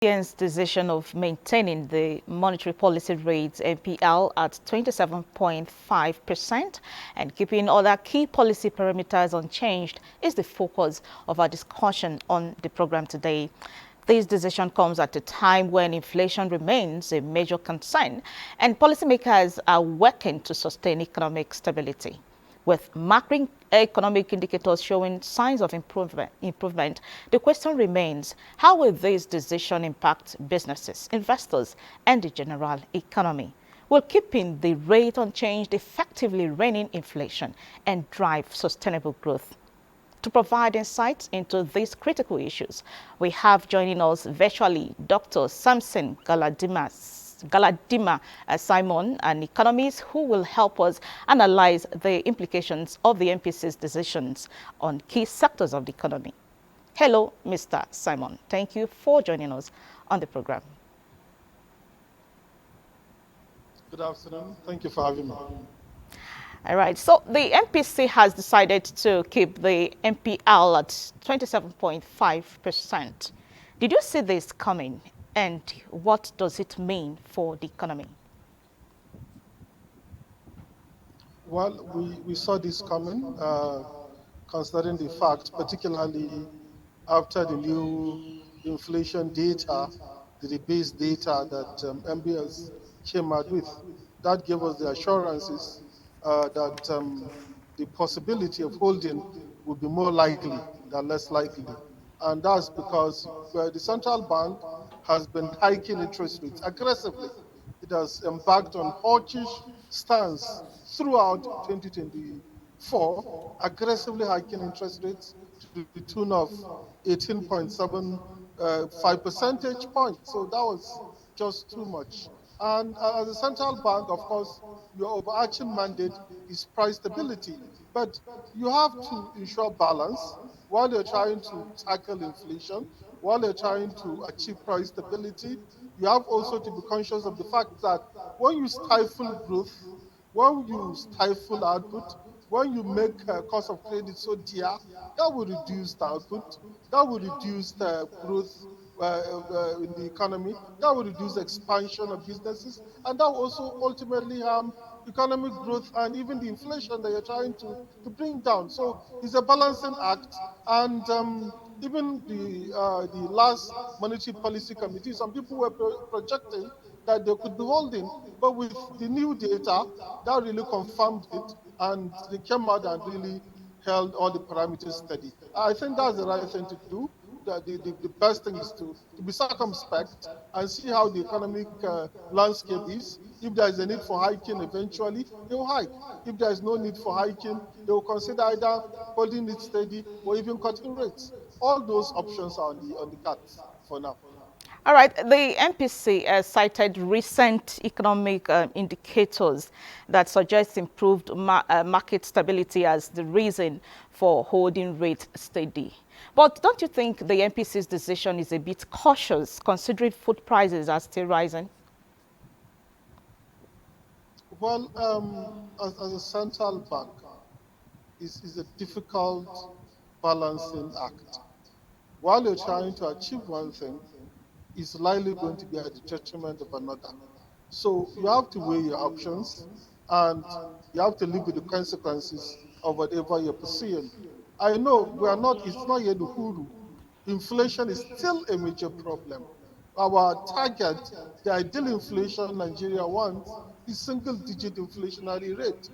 Nigerian's decision of maintaining the monetary policy rate MPL at 27.5% and keeping other key policy parameters unchanged is the focus of our discussion on the program today. This decision comes at a time when inflation remains a major concern and policymakers are working to sustain economic stability. With macroeconomic indicators showing signs of improvement, the question remains, how will this decision impact businesses, investors, and the general economy? Will keeping the rate unchanged effectively rein in inflation and drive sustainable growth? To provide insights into these critical issues, we have joining us virtually Dr. Samson Galadima Simon, an economist who will help us analyze the implications of the MPC's decisions on key sectors of the economy. Hello, Mr. Simon. Thank you for joining us on the program. Good afternoon. Thank you for having me. All right, so the MPC has decided to keep the MPL at 27.5%. Did you see this coming, and what does it mean for the economy? Well, we saw this coming, considering the fact, particularly after the new inflation data, the base data that MBS came out with. That gave us the assurances that the possibility of holding would be more likely than less likely. And that's because the central bank has been hiking interest rates aggressively. It has embarked on hawkish stance throughout 2024, aggressively hiking interest rates to the tune of 18.75 percentage points. So that was just too much. And as a central bank, of course, your overarching mandate is price stability. But you have to ensure balance while you're trying to tackle inflation, while you're trying to achieve price stability. You have also to be conscious of the fact that when you stifle growth, when you stifle output, when you make cost of credit so dear, that will reduce the output, that will reduce the growth in the economy, that will reduce expansion of businesses, and that will also ultimately harm economic growth and even the inflation that you're trying to bring down. So it's a balancing act, and even the last monetary policy committee, some people were projecting that they could be holding, but with the new data, that really confirmed it, and they came out and really held all the parameters steady. I think that's the right thing to do. The best thing is to be circumspect and see how the economic landscape is. If there is a need for hiking eventually, they will hike. If there is no need for hiking, they will consider either holding it steady or even cutting rates. All those options are on the cards for now. All right, the MPC cited recent economic indicators that suggest improved market stability as the reason for holding rates steady. But don't you think the MPC's decision is a bit cautious, considering food prices are still rising? Well, as a central bank, is a difficult balancing act. While you're trying to achieve one thing, it's likely going to be at the detriment of another. So you have to weigh your options, and you have to live with the consequences of whatever you're pursuing. I know it's not yet the huru. Inflation is still a major problem. Our target, the ideal inflation Nigeria wants, is single-digit inflationary rate,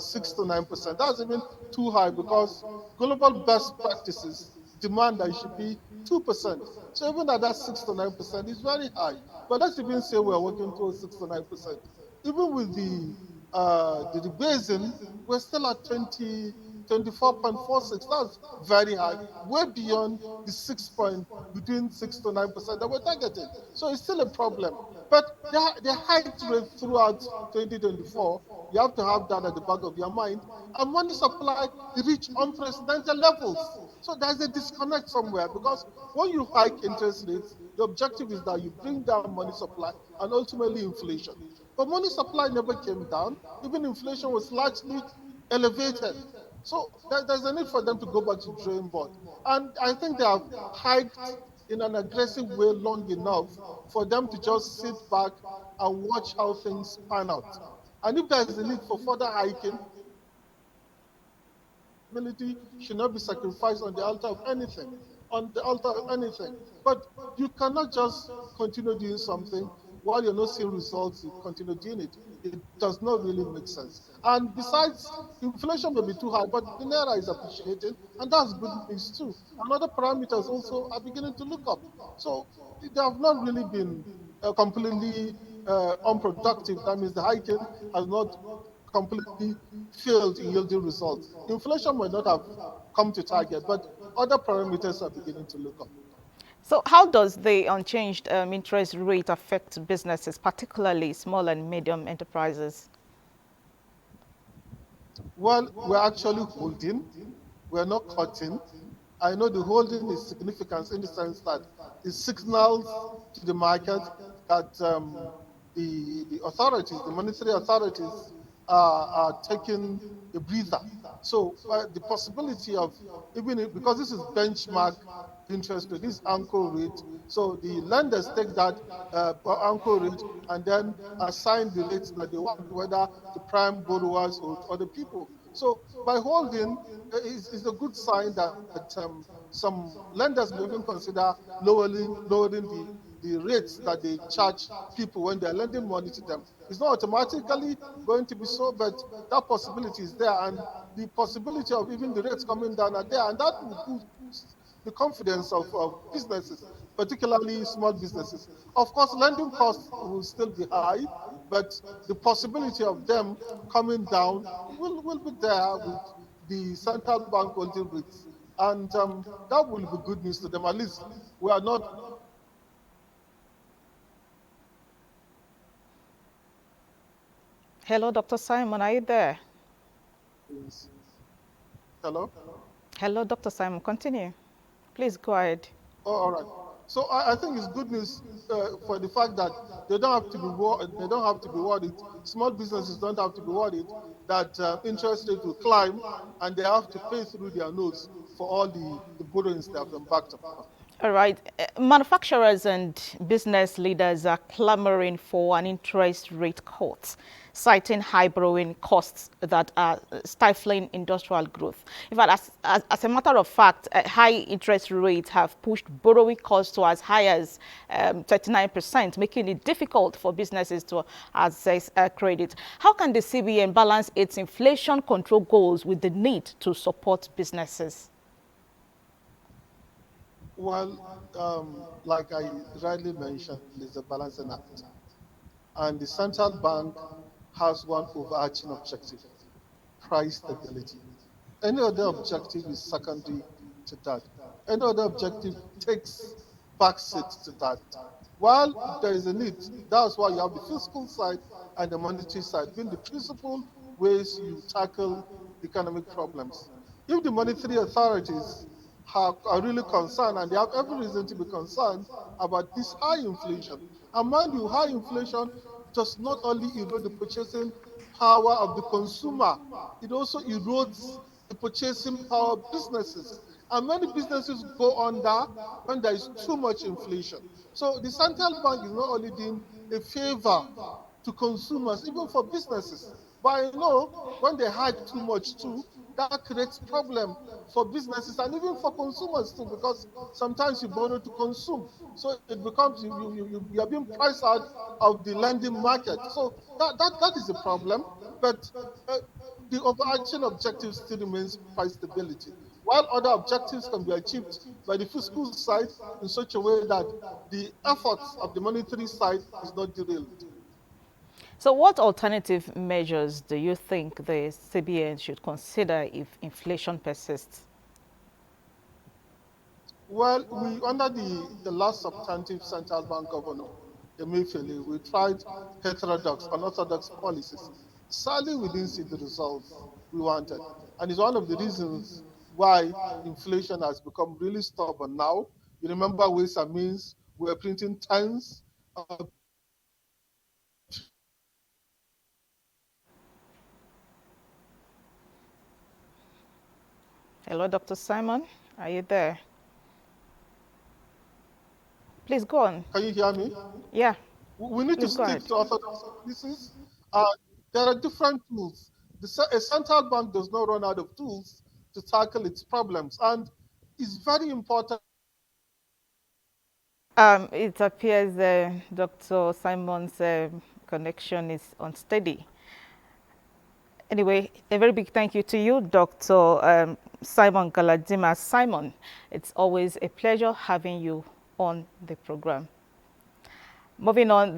6 to 9%. That's even too high because global best practices demand that it should be 2%. So even at that 6 to 9% is very high. But let's even say we're working towards 6 to 9%. Even with the basin, we're still at 24.46. That's very high, way beyond the between 6 to 9% that we're targeting. So it's still a problem. But the hiked rate throughout 2024, you have to have that at the back of your mind. And money supply reached unprecedented levels. So there's a disconnect somewhere because when you hike interest rates, the objective is that you bring down money supply and ultimately inflation. But money supply never came down. Even inflation was largely elevated. So there's a need for them to go back to the drawing board. And I think they have hiked in an aggressive way long enough for them to just sit back and watch how things pan out. And if there is a need for further hiking, ability should not be sacrificed on the altar of anything, on the altar of anything. But you cannot just continue doing something while you're not seeing results, you continue doing it. It does not really make sense. And besides, inflation may be too high, but the naira is appreciating, and that's good news too. And other parameters also are beginning to look up. So they have not really been completely unproductive. That means the hiking has not completely failed in yielding results. Inflation might not have come to target, but other parameters are beginning to look up. So how does the unchanged interest rate affect businesses, particularly small and medium enterprises? Well, we're actually holding, we're not cutting. I know the holding is significant in the sense that it signals to the market that the authorities, the monetary authorities, are taking a breather. So the possibility of, because this is benchmark interest rate, this anchor rate, so the lenders take that anchor rate and then assign the rates that they want, whether to prime borrowers or to other people. So by holding is a good sign that some lenders may even consider lowering the rates that they charge people when they're lending money to them. It's not automatically going to be so, but that possibility is there, and the possibility of even the rates coming down are there, and that will boost the confidence of businesses, particularly small businesses. Of course, lending costs will still be high, but the possibility of them coming down will be there with the central bank holding rates. And that will be good news to them. At least we are not. Hello, Dr. Simon, are you there? Hello? Hello, Dr. Simon, continue. Please go ahead. Oh, all right. So I think it's good news for the fact that they don't have to be they don't have to be worried. Small businesses don't have to be worried that interest rates will climb and they have to pay through their nose for all the borrowings they have embarked upon. All right. Manufacturers and business leaders are clamoring for an interest rate cut, citing high borrowing costs that are stifling industrial growth. In fact, as a matter of fact, high interest rates have pushed borrowing costs to as high as 39%, making it difficult for businesses to access credit. How can the CBN balance its inflation control goals with the need to support businesses? Well, like I rightly mentioned, it's a balancing act. And the central bank has one overarching objective: price stability. Any other objective is secondary to that. Any other objective takes backseat to that. While there is a need, that's why you have the fiscal side and the monetary side being the principal ways you tackle economic problems. If the monetary authorities are really concerned, and they have every reason to be concerned about this high inflation, and mind you, high inflation does not only erode the purchasing power of the consumer, it also erodes the purchasing power of businesses. And many businesses go under when there is too much inflation. So the central bank is not only doing a favor to consumers, even for businesses. But I know when they hike too much too, that creates problem for businesses and even for consumers too, because sometimes you borrow to consume. So it becomes you are being priced out of the lending market. So that is a problem. But uh, the overarching objective still remains price stability, while other objectives can be achieved by the fiscal side in such a way that the efforts of the monetary side is not derailed. So what alternative measures do you think the CBN should consider if inflation persists? Well, under the last substantive central bank governor, Emefiele, we tried heterodox, unorthodox policies. Sadly, we didn't see the results we wanted. And it's one of the reasons why inflation has become really stubborn now. You remember ways and means, we're printing tens of Hello, Dr. Simon, are you there? Please go on. Can you hear me? Yeah, We need to please go stick ahead. to orthodox policies. There are different tools. A central bank does not run out of tools to tackle its problems. And it's very important. It appears Dr. Simon's connection is unsteady. Anyway, a very big thank you to you, Dr. Simon Galadima. Simon, it's always a pleasure having you on the program. Moving on.